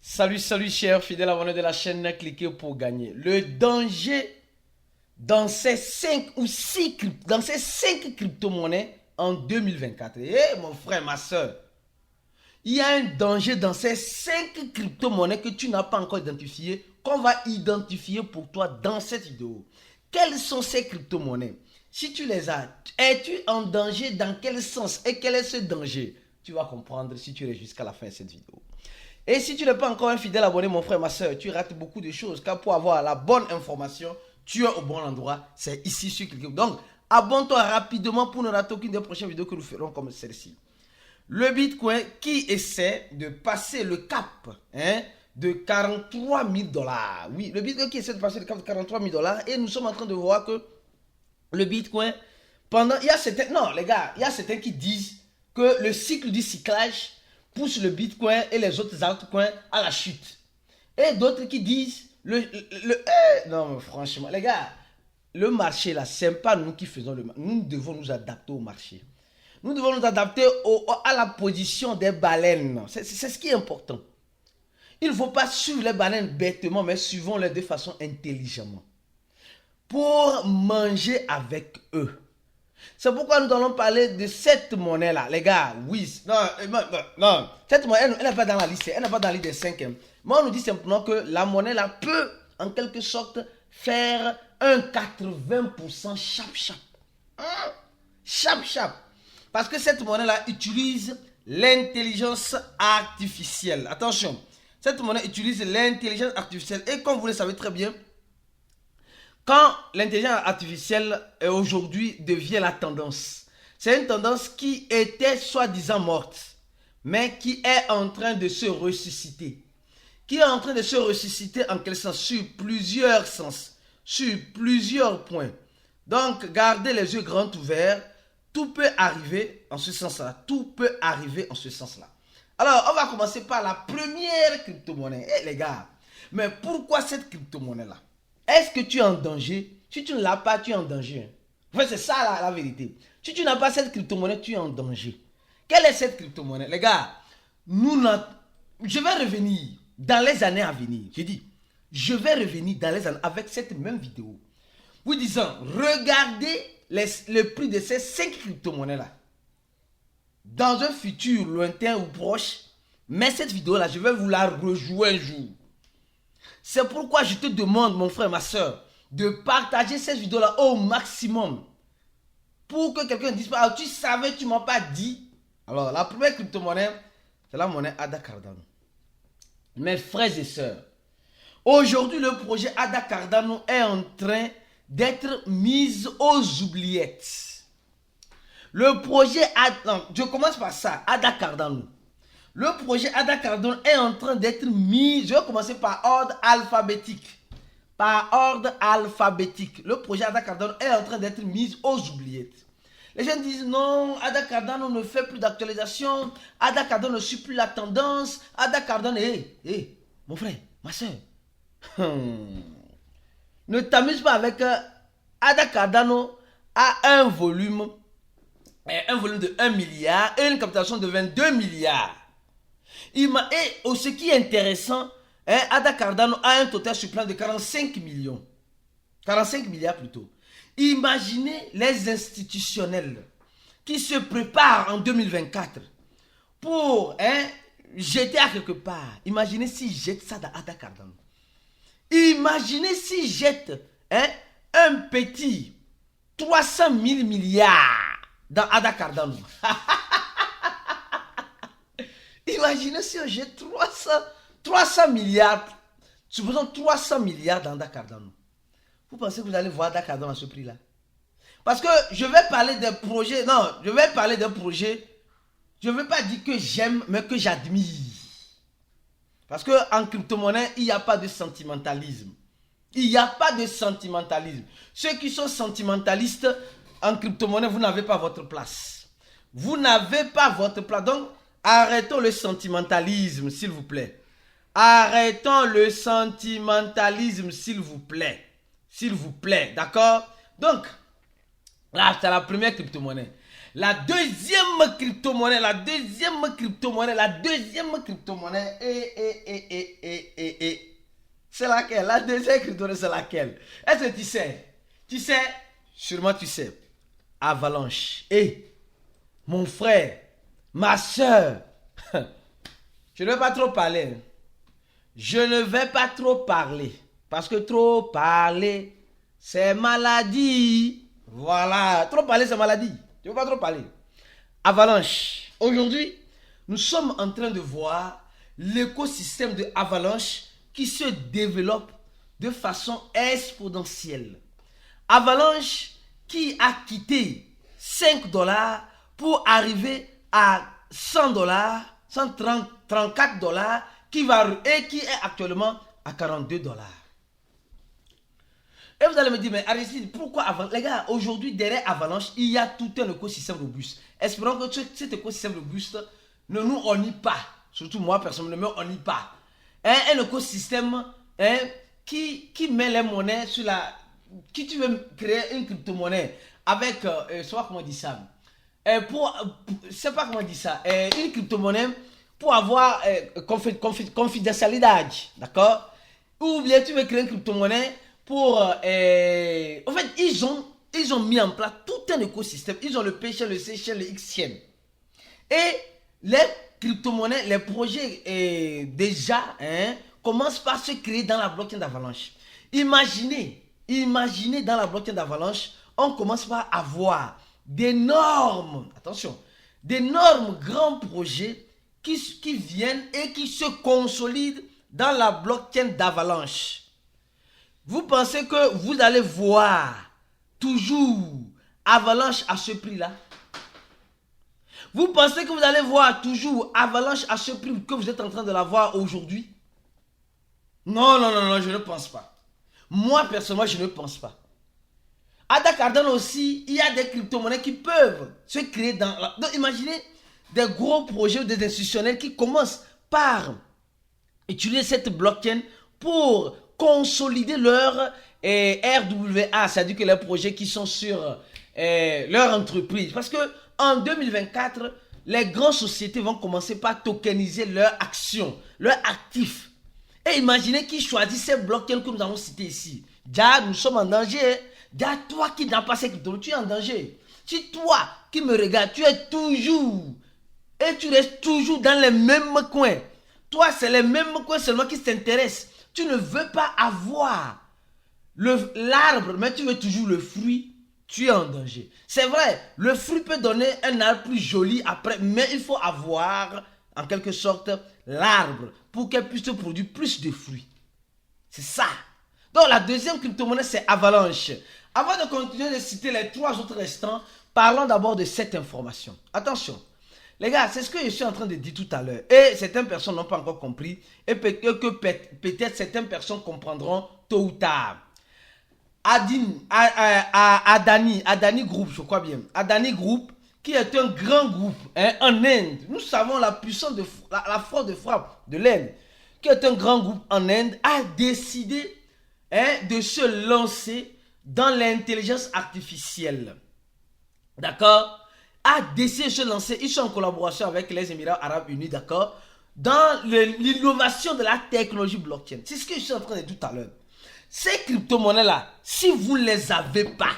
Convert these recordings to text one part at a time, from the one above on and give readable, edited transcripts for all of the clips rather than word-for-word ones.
Salut, salut, chers fidèles abonnés de la chaîne, cliquez pour gagner. Le danger dans ces 5 ou 6 dans ces 5 crypto-monnaies en 2024. Mon frère, ma soeur, il y a un danger dans ces 5 crypto-monnaies que tu n'as pas encore identifié, qu'on va identifier pour toi dans cette vidéo. Quelles sont ces crypto-monnaies? Si tu les as, es-tu en danger? Dans quel sens? Et quel est ce danger? Tu vas comprendre si tu restes jusqu'à la fin de cette vidéo. Et si tu n'es pas encore un fidèle abonné, mon frère, ma soeur, tu rates beaucoup de choses. Car pour avoir la bonne information, tu es au bon endroit. C'est ici sur Cliquez. Donc, abonne-toi rapidement pour ne rater aucune des prochaines vidéos que nous ferons comme celle-ci. Le Bitcoin qui essaie de passer le cap de 43 000 $. Oui, le Bitcoin qui essaie de passer le cap de 43 000 $. Et nous sommes en train de voir que le Bitcoin, il y a certains, non les gars, il y a certains qui disent que le cycle du cyclage pousse le Bitcoin et les autres altcoins à la chute. Et d'autres qui disent, non mais franchement, les gars, le marché là, c'est pas nous qui faisons le marché. Nous devons nous adapter au marché. Nous devons nous adapter à la position des baleines. C'est ce qui est important. Il ne faut pas suivre les baleines bêtement, mais suivons-les de façon intelligemment. Pour manger avec eux. C'est pourquoi nous allons parler de cette monnaie-là, les gars. Oui, non. Cette monnaie, elle n'est pas dans la liste, elle n'est pas dans la liste des 5. Mais on nous dit simplement que la monnaie-là peut, en quelque sorte, faire un 80% chap-chap. Chap-chap. Parce que cette monnaie-là utilise l'intelligence artificielle. Attention, cette monnaie utilise l'intelligence artificielle. Et comme vous le savez très bien, quand l'intelligence artificielle aujourd'hui devient la tendance, c'est une tendance qui était soi-disant morte, mais qui est en train de se ressusciter. Qui est en train de se ressusciter en quel sens? Sur plusieurs sens, sur plusieurs points. Donc, gardez les yeux grands ouverts. Tout peut arriver en ce sens-là. Tout peut arriver en ce sens-là. Alors, on va commencer par la première crypto-monnaie. Les gars, mais pourquoi cette crypto-monnaie-là? Est-ce que tu es en danger? Si tu ne l'as pas, tu es en danger. Enfin, c'est ça la vérité. Si tu n'as pas cette crypto-monnaie, tu es en danger. Quelle est cette crypto-monnaie? Les gars, je vais revenir dans les années à venir. J'ai dit, je vais revenir dans les années avec cette même vidéo. Vous disant, regardez le prix de ces 5 crypto-monnaies-là. Dans un futur lointain ou proche, mais cette vidéo-là, je vais vous la rejouer un jour. C'est pourquoi je te demande, mon frère, ma soeur, de partager cette vidéo-là au maximum. Pour que quelqu'un ne dise pas, ah, tu savais, tu ne m'as pas dit. Alors, la première crypto-monnaie, c'est la monnaie ADA Cardano. Mes frères et sœurs, aujourd'hui, le projet ADA Cardano est en train d'être mis aux oubliettes. Le projet ADA, je commence par ça, ADA Cardano. Le projet ADA Cardano est en train d'être mis, je vais commencer par ordre alphabétique. Par ordre alphabétique. Le projet ADA Cardano est en train d'être mis aux oubliettes. Les gens disent non, ADA Cardano ne fait plus d'actualisation, ADA Cardano ne suit plus la tendance, ADA Cardano, mon frère, ma soeur. Ne t'amuse pas avec ADA Cardano a un volume de 1 milliard et une capitalisation de 22 milliards. Et ce qui est intéressant, ADA Cardano a un total sur plan de 45 millions. 45 milliards plutôt. Imaginez les institutionnels qui se préparent en 2024 pour jeter à quelque part. Imaginez s'ils jettent ça dans ADA Cardano. Imaginez s'ils jettent un petit 300 000 milliards dans ADA Cardano. Imaginez si on jette 300 milliards, supposons 300 milliards dans ADA Cardano. Vous pensez que vous allez voir ADA Cardano à ce prix-là? Parce que je vais parler des projets, je ne vais pas dire que j'aime, mais que j'admire. Parce qu'en crypto-monnaie, il n'y a pas de sentimentalisme. Il n'y a pas de sentimentalisme. Ceux qui sont sentimentalistes en crypto-monnaie, vous n'avez pas votre place. Vous n'avez pas votre place. Donc, arrêtons le sentimentalisme, s'il vous plaît. Arrêtons le sentimentalisme, s'il vous plaît. S'il vous plaît, d'accord? Donc, là, c'est la première crypto-monnaie. La deuxième crypto-monnaie, c'est laquelle? La deuxième crypto-monnaie, c'est laquelle? Est-ce que tu sais? Tu sais? Sûrement tu sais. Avalanche. Et mon frère, ma soeur, je ne vais pas trop parler. Je ne vais pas trop parler. Parce que trop parler, c'est maladie. Voilà. Trop parler, c'est maladie. Je ne veux pas trop parler. Avalanche. Aujourd'hui, nous sommes en train de voir l'écosystème de Avalanche qui se développe de façon exponentielle. Avalanche qui a quitté 5 dollars pour arriver à 100 dollars, 134 dollars, qui est actuellement à 42 dollars. Et vous allez me dire, mais Aristide, pourquoi Avalanche? Les gars, aujourd'hui, derrière Avalanche, il y a tout un écosystème robuste. Espérons que cet écosystème robuste ne nous ennuie pas. Surtout moi, personnellement, ne me ennuie pas. Un écosystème qui met les monnaies sur la... Qui tu veux créer une crypto-monnaie avec... je sais pas comment on dit ça. Je sais pas comment on dit ça. Une crypto-monnaie pour avoir confidentialité. D'accord? Ou bien tu veux créer une crypto-monnaie pour... en fait, ils ont mis en place tout un écosystème. Ils ont le P-Chain, le C-Chain, le X-Chain. Et les crypto-monnaies, les projets déjà commencent par se créer dans la blockchain d'Avalanche. Imaginez dans la blockchain d'Avalanche, on commence par avoir d'énormes grands projets qui viennent et qui se consolident dans la blockchain d'Avalanche. Vous pensez que vous allez voir toujours Avalanche à ce prix-là? Vous pensez que vous allez voir toujours Avalanche à ce prix que vous êtes en train de la voir aujourd'hui? Non, je ne pense pas. Moi, personnellement, je ne pense pas. À Cardano aussi, il y a des crypto-monnaies qui peuvent se créer dans... Donc, imaginez des gros projets ou des institutionnels qui commencent par utiliser cette blockchain pour consolider leur RWA, c'est-à-dire que les projets qui sont sur leur entreprise. Parce que en 2024, les grandes sociétés vont commencer par tokeniser leurs actions, leurs actifs. Et imaginez qu'ils choisissent ces blockchains que nous avons cités ici. Déjà, nous sommes en danger. Déjà, toi qui n'as pas ces cryptos, tu es en danger. Si toi qui me regardes, tu es toujours et tu restes toujours dans les mêmes coins. Toi, c'est les mêmes coins seulement qui s'intéressent. Tu ne veux pas avoir l'arbre, mais tu veux toujours le fruit. Tu es en danger. C'est vrai, le fruit peut donner un arbre plus joli après, mais il faut avoir, en quelque sorte, l'arbre pour qu'elle puisse te produire plus de fruits. C'est ça. Donc, la deuxième crypto-monnaie, c'est Avalanche. Avant de continuer de citer les trois autres restants, parlons d'abord de cette information. Attention, les gars, c'est ce que je suis en train de dire tout à l'heure. Et certaines personnes n'ont pas encore compris. Et peut-être certaines personnes comprendront tôt ou tard. Adani Group, je crois bien. Adani Group, qui est un grand groupe en Inde. Nous savons la puissance de la force de frappe de l'Inde, qui est un grand groupe en Inde, a décidé de se lancer dans l'intelligence artificielle. D'accord? A décidé de se lancer, ils sont en collaboration avec les Émirats Arabes Unis, d'accord? Dans l'innovation de la technologie blockchain. C'est ce que je suis en train de dire tout à l'heure. Ces crypto-monnaies-là, si vous ne les avez pas,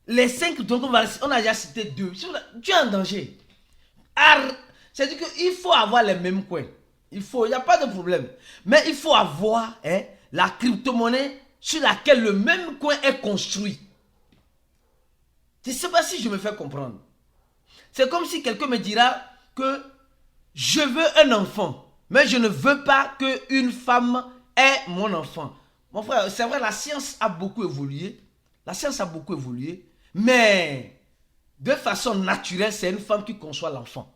les 5 crypto-monnaies, on a déjà cité 2, tu es en danger. C'est-à-dire qu'il faut avoir les mêmes coins. Il n'y a pas de problème. Mais il faut avoir la crypto-monnaie sur laquelle le même coin est construit. Je ne sais pas si je me fais comprendre. C'est comme si quelqu'un me dira que je veux un enfant, mais je ne veux pas qu'une femme ait mon enfant. Mon frère, c'est vrai, la science a beaucoup évolué. Mais de façon naturelle, c'est une femme qui conçoit l'enfant.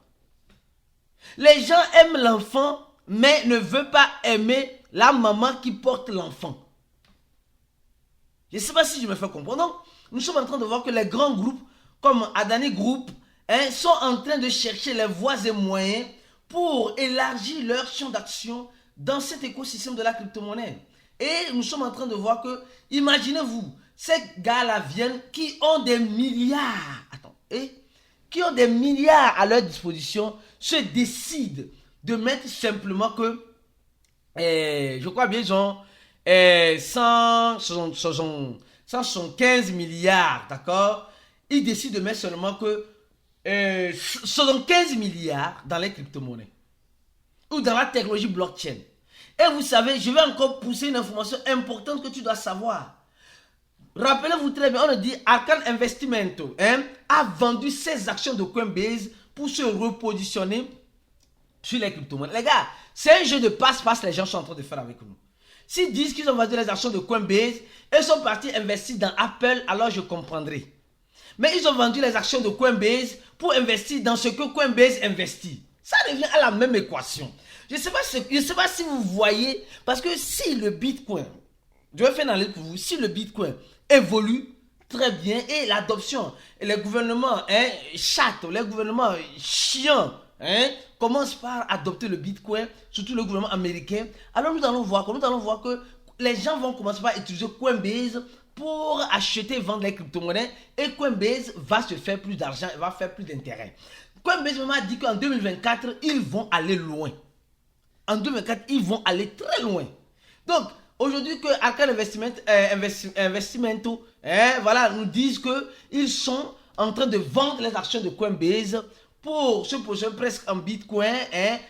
Les gens aiment l'enfant, mais ne veulent pas aimer la maman qui porte l'enfant. Je ne sais pas si je me fais comprendre. Donc, nous sommes en train de voir que les grands groupes, comme Adani Group, sont en train de chercher les voies et moyens pour élargir leur champ d'action dans cet écosystème de la crypto-monnaie. Et nous sommes en train de voir que, imaginez-vous, ces gars-là viennent qui ont des milliards. Attends, et qui ont des milliards à leur disposition se décident de mettre simplement que, je crois bien, ils ont 175 milliards, d'accord? Ils décident de mettre seulement que 75 milliards dans les crypto-monnaies ou dans la technologie blockchain. Et vous savez, je vais encore pousser une information importante que tu dois savoir. Rappelez-vous très bien, on a dit Arcan Investimento a vendu ses actions de Coinbase pour se repositionner sur les crypto-monnaies. Les gars, c'est un jeu de passe-passe les gens sont en train de faire avec nous. S'ils disent qu'ils ont vendu les actions de Coinbase et sont partis investir dans Apple, alors je comprendrai. Mais ils ont vendu les actions de Coinbase pour investir dans ce que Coinbase investit. Ça revient à la même équation. Je ne sais pas si vous voyez, parce que si le Bitcoin, je vais faire une analyse pour vous, si le Bitcoin évolue très bien et l'adoption, et les gouvernements chattes, les gouvernements chiants, commencent par adopter le Bitcoin, surtout le gouvernement américain, alors nous allons voir que les gens vont commencer par utiliser Coinbase pour acheter et vendre les crypto-monnaies et Coinbase va se faire plus d'argent et va faire plus d'intérêt. Coinbase m'a dit qu'en 2024, ils vont aller loin. En 2024, ils vont aller très loin. Donc, aujourd'hui, que Arcan Investimento voilà, nous disent qu'ils sont en train de vendre les actions de Coinbase pour se positionner presque en Bitcoin,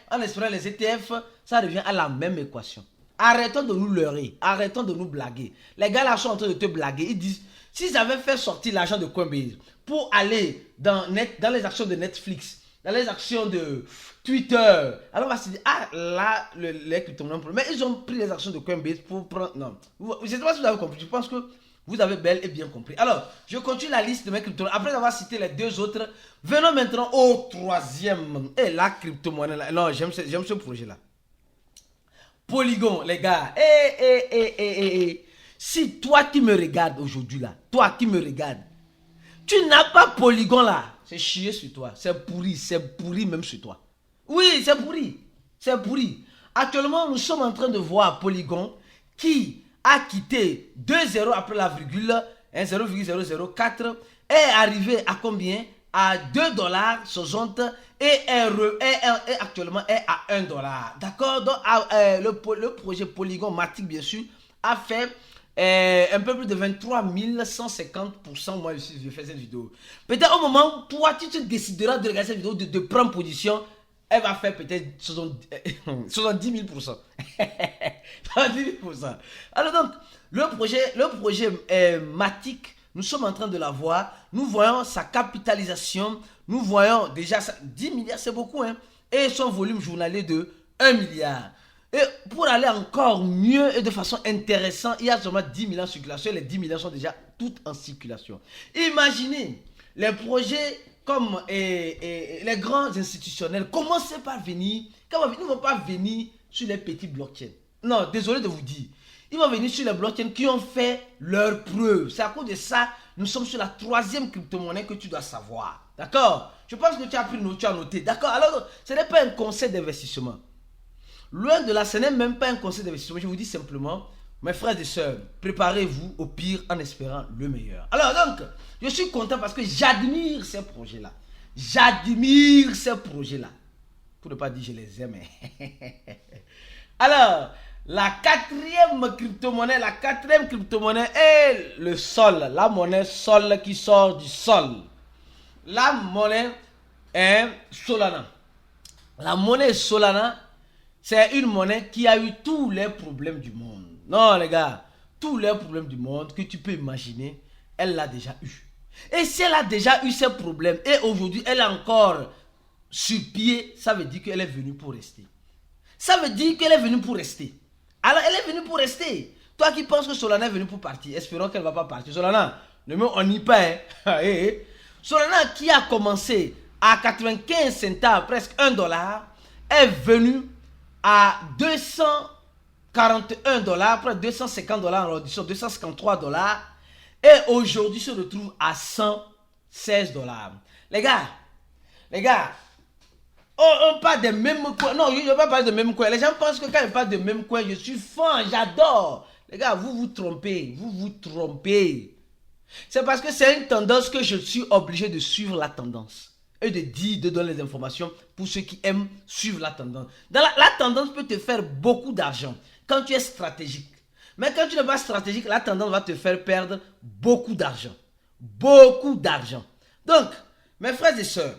en espérant les ETF, ça revient à la même équation. Arrêtons de nous leurrer, arrêtons de nous blaguer. Les gars là sont en train de te blaguer. Ils disent, s'ils avaient fait sortir l'argent de Coinbase pour aller dans les actions de Netflix, dans les actions de Twitter, alors on va se dire, ah là, les crypto-monnaies, mais ils ont pris les actions de Coinbase pour prendre, non. Je ne sais pas si vous avez compris, je pense que vous avez bel et bien compris. Alors, je continue la liste de mes crypto-monnaies. Après avoir cité les deux autres, venons maintenant au troisième. Et la crypto-monnaie, là, non, j'aime ce projet-là. Polygon, les gars. Si toi qui me regardes aujourd'hui là, toi qui me regardes, tu n'as pas Polygon là, c'est chier sur toi. C'est pourri même sur toi. Oui, c'est pourri. Actuellement, nous sommes en train de voir Polygon qui a quitté 2 zéros après la virgule, 0,004, est arrivé à combien? À $2,60 et actuellement est à $1. D'accord? Donc, le projet Polygon Matic, bien sûr, a fait un peu plus de 23 150%. Moi, je fais cette vidéo. Peut-être au moment où toi, tu te décideras de regarder cette vidéo, de prendre position, elle va faire peut-être 70 000%. 70 000%. Alors donc, le projet Matic, nous sommes en train de la voir. Nous voyons sa capitalisation. Nous voyons déjà 10 milliards, c'est beaucoup. Et son volume journalier de 1 milliard. Et pour aller encore mieux et de façon intéressante, il y a seulement 10 millions en circulation. Les 10 millions sont déjà toutes en circulation. Imaginez les projets comme les grands institutionnels commencez par venir. Ils ne vont pas venir sur les petits blockchains. Non, désolé de vous dire. Ils vont venir sur les blockchains qui ont fait leurs preuves. C'est à cause de ça, nous sommes sur la troisième crypto-monnaie que tu dois savoir. D'accord? Je pense que tu as pris note, tu as noté. D'accord? Alors, ce n'est pas un conseil d'investissement. Loin de là, ce n'est même pas un conseil d'investissement. Je vous dis simplement, mes frères et sœurs, préparez-vous au pire en espérant le meilleur. Alors donc, je suis content parce que j'admire ces projets-là. J'admire ces projets-là. Pour ne pas dire je les aime. Alors, la quatrième crypto-monnaie est le sol. La monnaie sol qui sort du sol. La monnaie est Solana. La monnaie Solana, c'est une monnaie qui a eu tous les problèmes du monde. Non les gars, tous les problèmes du monde que tu peux imaginer, elle l'a déjà eu. Et si elle a déjà eu ces problèmes et aujourd'hui elle est encore sur pied, ça veut dire qu'elle est venue pour rester. Ça veut dire qu'elle est venue pour rester. Alors elle est venue pour rester. Toi qui penses que Solana est venue pour partir, espérons qu'elle ne va pas partir. Solana, ne me ennuie pas. Solana qui a commencé à 95 centimes, presque $1, est venue à $241, après $250 en audition, $253, et aujourd'hui se retrouve à $116. Les gars, on parle des mêmes coins. Non, je ne vais pas parler de même coin. Les gens pensent que quand je parle de même coin, je suis fan, j'adore. Les gars, vous vous trompez. C'est parce que c'est une tendance que je suis obligé de suivre la tendance. Et de dire, de donner les informations pour ceux qui aiment suivre la tendance. La tendance peut te faire beaucoup d'argent quand tu es stratégique. Mais quand tu n'es pas stratégique, la tendance va te faire perdre beaucoup d'argent. Beaucoup d'argent. Donc, mes frères et sœurs,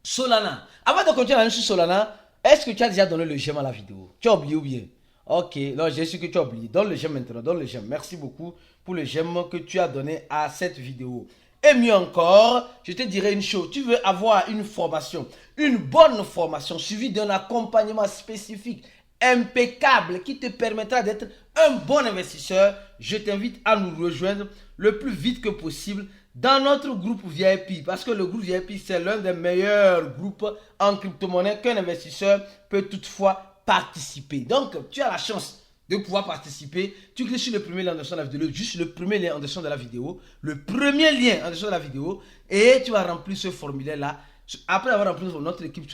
Solana. Avant de continuer sur Solana, est-ce que tu as déjà donné le j'aime à la vidéo? Tu as oublié ou bien? Ok, non, j'ai su que tu as oublié. Donne le j'aime maintenant, donne le j'aime. Merci beaucoup pour le j'aime que tu as donné à cette vidéo. Et mieux encore, je te dirai une chose. Tu veux avoir une formation, une bonne formation suivie d'un accompagnement spécifique, impeccable, qui te permettra d'être un bon investisseur. Je t'invite à nous rejoindre le plus vite que possible dans notre groupe VIP. Parce que le groupe VIP, c'est l'un des meilleurs groupes en crypto-monnaie qu'un investisseur peut toutefois participer. Donc, tu as la chance de pouvoir participer. Tu cliques sur le premier lien en dessous de la vidéo, juste le premier lien en dessous de la vidéo, le premier lien en dessous de la vidéo, et tu vas remplir ce formulaire-là. Après avoir rempli notre équipe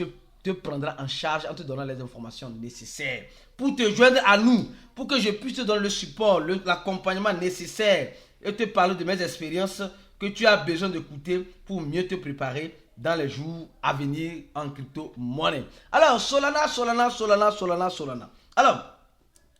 te prendra en charge en te donnant les informations nécessaires pour te joindre à nous, pour que je puisse te donner le support, l'accompagnement nécessaire et te parler de mes expériences que tu as besoin d'écouter pour mieux te préparer dans les jours à venir en crypto-monnaie. Alors, Solana. Alors,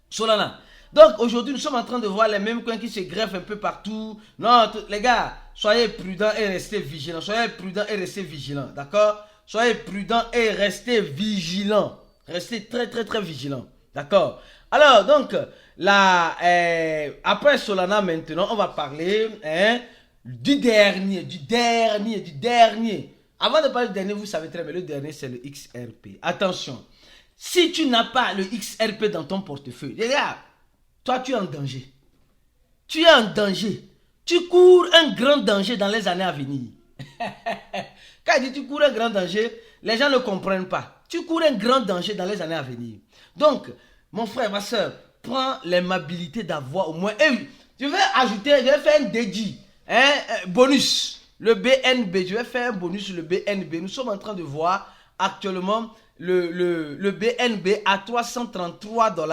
Solana. Donc, aujourd'hui, nous sommes en train de voir les mêmes coins qui se greffent un peu partout. Non, les gars, soyez prudents et restez vigilants. Soyez prudents et restez vigilants, d'accord? Soyez prudents et restez vigilants. Restez très, très, très vigilants, d'accord? Alors, donc, après Solana, maintenant, on va parler du dernier. Avant de parler du dernier, vous savez très bien, le dernier, c'est le XRP. Attention, si tu n'as pas le XRP dans ton portefeuille, les gars, toi, tu es en danger. Tu es en danger. Tu cours un grand danger dans les années à venir. Quand il dit tu cours un grand danger, les gens ne comprennent pas. Tu cours un grand danger dans les années à venir. Donc, mon frère, ma soeur, prends l'aimabilité d'avoir au moins... je vais ajouter, je vais faire un dédié. Bonus, le BNB, je vais faire un bonus sur le BNB. Nous sommes en train de voir actuellement le BNB à 333 $.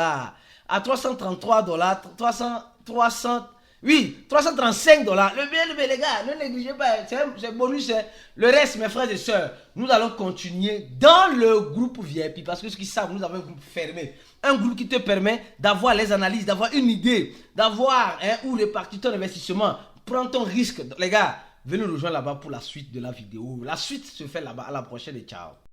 À 333 $, oui, 335 $. Le BNB, les gars, ne négligez pas, c'est bonus. Le reste, mes frères et sœurs, nous allons continuer dans le groupe VIP. Parce que ceux qui savent, nous avons un groupe fermé. Un groupe qui te permet d'avoir les analyses, d'avoir une idée, d'avoir où répartir ton investissement. Prends ton risque. Les gars, venez nous rejoindre là-bas pour la suite de la vidéo. La suite se fait là-bas. À la prochaine et ciao.